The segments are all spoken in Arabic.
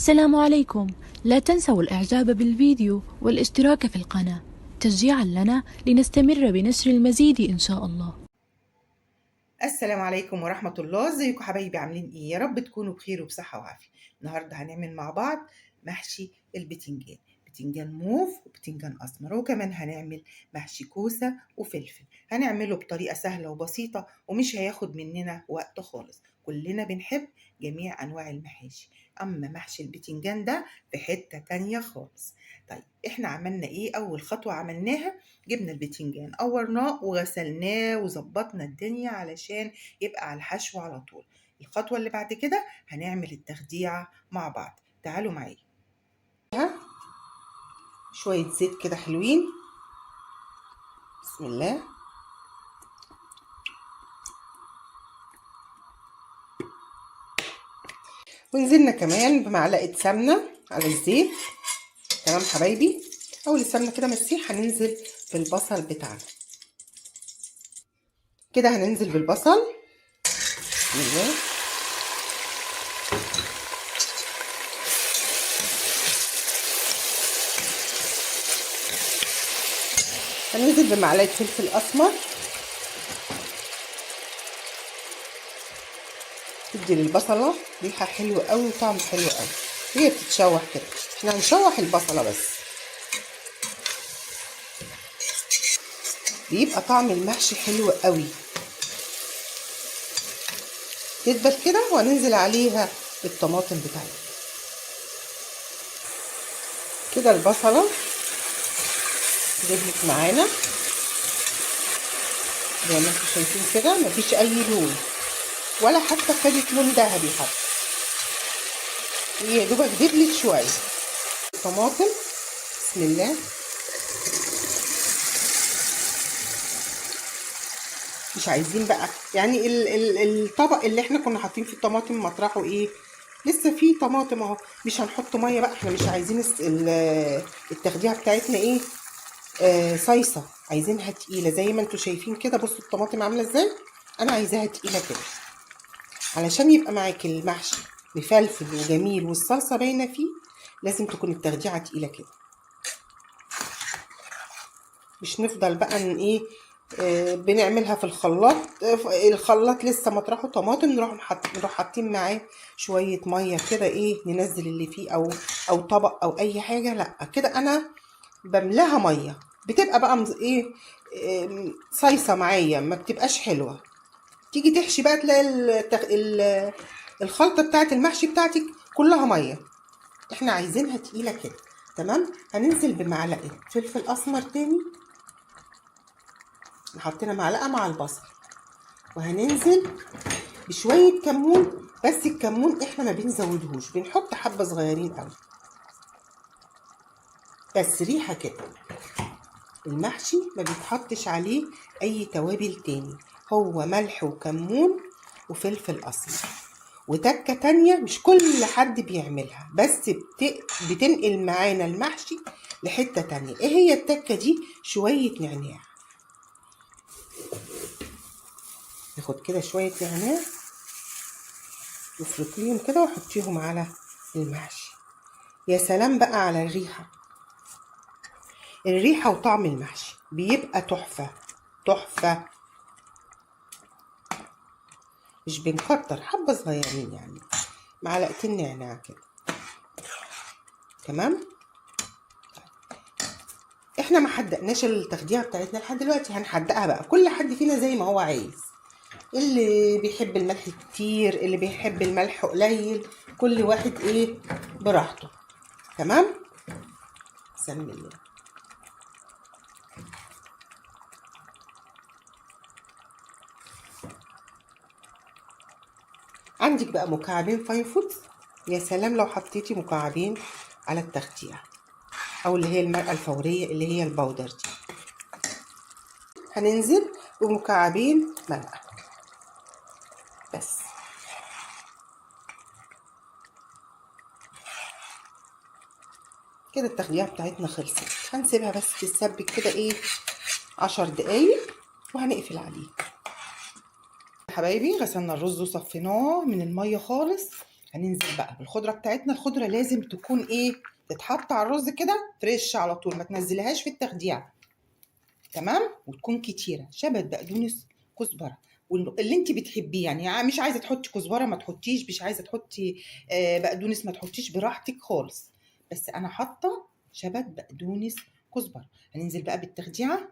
السلام عليكم. لا تنسوا الإعجاب بالفيديو والاشتراك في القناة تشجيعا لنا لنستمر بنشر المزيد إن شاء الله. السلام عليكم ورحمة الله. ازيكم حبايبي؟ عاملين ايه؟ يا رب تكونوا بخير وبصحة وعافية. النهاردة هنعمل مع بعض محشي البتنجان، بتنجان موف وبتنجان اسمر، وكمان هنعمل محشي كوسة وفلفل. هنعمله بطريقة سهلة وبسيطة ومش هياخد مننا وقت خالص. كلنا بنحب جميع انواع المحاشي، اما محشي البتنجان ده في حتة تانية خالص. طيب احنا عملنا ايه؟ اول خطوة عملناها جبنا البتنجان قورناه وغسلناه وظبطنا الدنيا علشان يبقى على الحشو على طول. الخطوة اللي بعد كده هنعمل التخديعة مع بعض. تعالوا معايا. شوية زيت كده حلوين، بسم الله. ونزلنا كمان بمعلقة سمنة على الزيت. تمام حبايبي. اول السمنة كده ما تسيح هننزل بالبصل بتاعنا كده. هننزل بالبصل بسم الله. هننزل بمعلقة فلفل اسمر، تدي للبصلة ريحة حلوة قوي وطعم حلو قوي. هي بتتشوح كده، احنا هنشوح البصلة بس، بيبقى طعم المحشي حلو قوي. تدبل كده وهننزل عليها بالطماطم بتاعتنا كده. البصلة دبلت معانا زي ما انتم شايفين كده، مفيش اي لون ولا حتى خدت لون ذهبي حتى، هي يا دوبك دبلت شويه. الطماطم بسم الله. مش عايزين بقى يعني الطبق اللي احنا كنا حاطين فيه الطماطم مطرحه ايه، لسه فيه طماطم اهو. مش هنحط ميه بقى، احنا مش عايزين التخديعه بتاعتنا ايه، صيصه، عايزينها تقيله زي ما انتم شايفين كده. بصوا الطماطم عامله ازاي، انا عايزاها تقيله كده علشان يبقى معاك المحشي مفلفل وجميل والصلصه باينه فيه. لازم تكون التخديعه تقيله كده، مش نفضل بقى ايه بنعملها في الخلاط. الخلاط لسه مطرحه طماطم، نروح حاطين معاه شويه ميه كده، ايه ننزل اللي فيه او طبق او اي حاجه. لا كده انا بملاها ميه، بتبقى بقى ايه صيصه معايا، ما بتبقاش حلوه. تيجي تحشي بقى تلاقي الخلطه بتاعت المحشي بتاعتك كلها ميه. احنا عايزينها تقيله كده. تمام. هننزل بمعلقه فلفل اسمر تاني، حطينا معلقه مع البصل، وهننزل بشويه كمون. بس الكمون احنا ما بنزودهوش، بنحط حبه صغيرين قوي بس ريحه كده. المحشي ما بيتحطش عليه اي توابل تاني، هو ملح وكمون وفلفل اسمر وتكه تانية مش كل حد بيعملها، بس بتنقل معانا المحشي لحته تانية. ايه هي التكه دي؟ شويه نعناع. ناخد كده شويه نعناع وافركيهم كده وحطيهم على المحشي. يا سلام بقى على الريحه، الريحه وطعم المحشي بيبقى تحفه تحفه. مش بنكتر، حبه صغيرين يعني معلقتين نعناع كده. تمام. احنا ما حدقناش التخديعه بتاعتنا لحد دلوقتي، هنحدقها بقى كل حد فينا زي ما هو عايز. اللي بيحب الملح كتير، اللي بيحب الملح قليل، كل واحد ايه براحته. تمام. بسم الله. عندك بقى مكعبين فاين فود، يا سلام لو حطيتي مكعبين على التخديعه، او اللي هي المرقه الفوريه اللي هي البودر دي. هننزل بمكعبين مرقه بس. كده التخديعه بتاعتنا خلصت. هنسيبها بس تتسبك كده ايه 10 دقايق وهنقفل عليه. حبايبي غسلنا الرز وصفيناه من الميه خالص. هننزل بقى بالخضره بتاعتنا. الخضره لازم تكون ايه، تتحط على الرز كده فريش على طول، ما تنزلهاش في التخديع. تمام، وتكون كتيره، شبت، بقدونس، كزبره، واللي انت بتحبيه. يعني مش عايزه تحطي كزبره ما تحطيش، مش عايزه تحطي بقدونس ما تحطيش، براحتك خالص. بس انا حاطه شبت، بقدونس، كزبره. هننزل بقى بالتخديعه.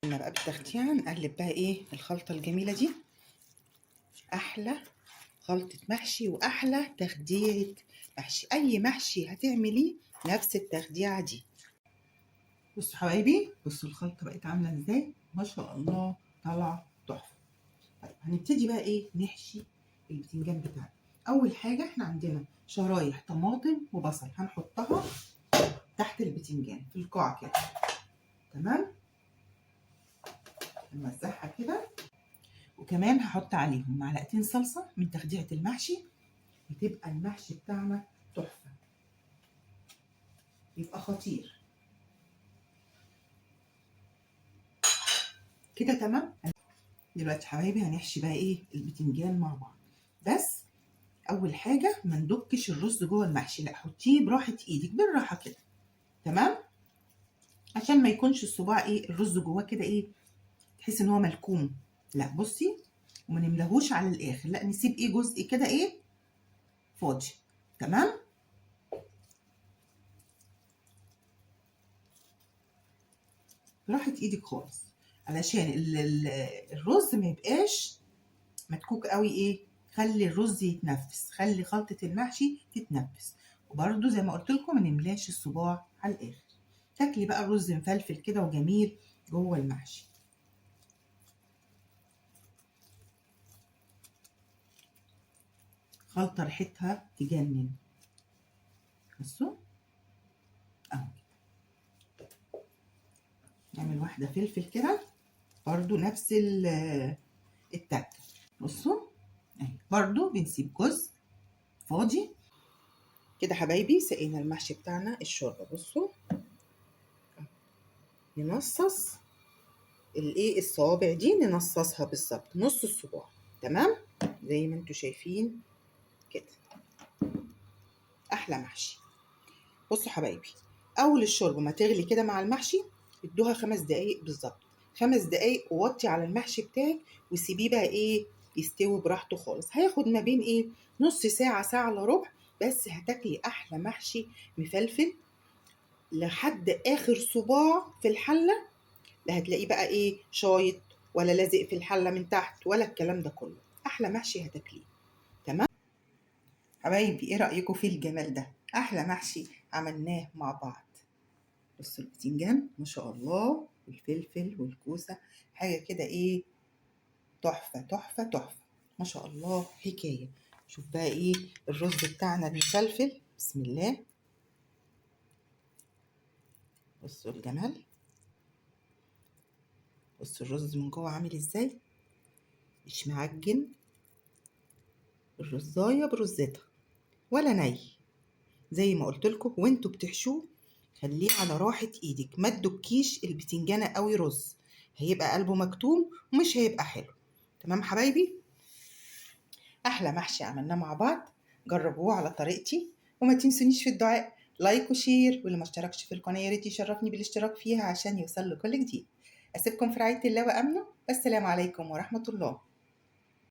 قلنا بقى بالتخديعه نقلب بقى ايه الخلطه الجميله دي. احلى خلطه محشي واحلى تخديعه محشي. اي محشي هتعمليه نفس التخديعه دي. بصوا حبايبي، بصوا الخلطه بقت عامله ازاي، ما شاء الله، طالعه تحفه. طيب هنبتدي بقى ايه نحشي البتنجان بتاعنا. اول حاجه احنا عندنا شرايح طماطم وبصل، هنحطها تحت البتنجان في القاع كده. تمام، نوزعها كده. وكمان هحط عليهم معلقتين صلصه من تخديعه المحشي، بتبقى المحشي بتاعنا تحفه، يبقى خطير كده. تمام، دلوقتي حبايبي هنحشي بقى ايه البتنجان مع بعض. بس اول حاجه ما ندكش الرز جوه المحشي، لا حطيه براحه ايدك، بالراحه كده. تمام، عشان ما يكونش الصباع ايه الرز جواه كده ايه، تحس ان هو ملكوم. لا بصي، وما نملهوش على الاخر، لا نسيب ايه جزء كده ايه فاضي. تمام، براحه ايدك خالص، علشان الرز ما يبقاش متكوك قوي ايه. خلي الرز يتنفس، خلي خلطه المحشي تتنفس. وبرده زي ما قلت لكم ما نملاش الصباع على الاخر. تاكلي بقى الرز مفلفل كده وجميل جوه المحشي. خلطه ريحتها تجنن. بصوا اهو، نعمل واحده فلفل كده برضو نفس التكه. بصوا اهي، برضو بنسيب جزء فاضي كده. حبايبي سقينا المحشي بتاعنا الشوربه. بصوا ننصص الايه الصوابع دي، ننصصها بالظبط نص الصباع. تمام، زي ما انتوا شايفين كده، احلى محشي. بصوا حبايبي، اول الشوربه ما تغلي كده مع المحشي، ادوها 5 دقايق بالظبط. 5 دقايق ووطي على المحشي بتاعك، وسيبيه بقى ايه يستوي براحته خالص. هياخد ما بين ايه نص ساعه، ساعه الا ربع. بس هتاكلي احلى محشي مفلفل لحد اخر صباع في الحله. لا هتلاقيه بقى ايه شايط ولا لازق في الحله من تحت ولا الكلام ده كله. احلى محشي هتاكليه. تمام حبايبي، ايه رايكم في الجمال ده؟ احلى محشي عملناه مع بعض. بصوا البتنجان ما شاء الله، والفلفل والكوسه، حاجه كده ايه تحفه تحفه تحفه، ما شاء الله حكايه. شوف بقى ايه الرز بتاعنا المفلفل، بسم الله. بصوا الجمال، بصوا الرز من جوه عامل ازاي، مش معجن، الرزايه برزتها ولا ني. زي ما قلت لكم وانتوا بتحشوه، خليه على راحه ايدك، ما تدكيش البتنجانه قوي رز، هيبقى قلبه مكتوم ومش هيبقى حلو. تمام حبايبي، احلى محشي عملناه مع بعض. جربوه على طريقتي، وما تنسونيش في الدعاء لايك وشير، واللي ما اشتركش في القناه يا ريت يشرفني بالاشتراك فيها عشان يوصل له كل جديد. اسيبكم في رعايه الله وامنه، والسلام عليكم ورحمه الله.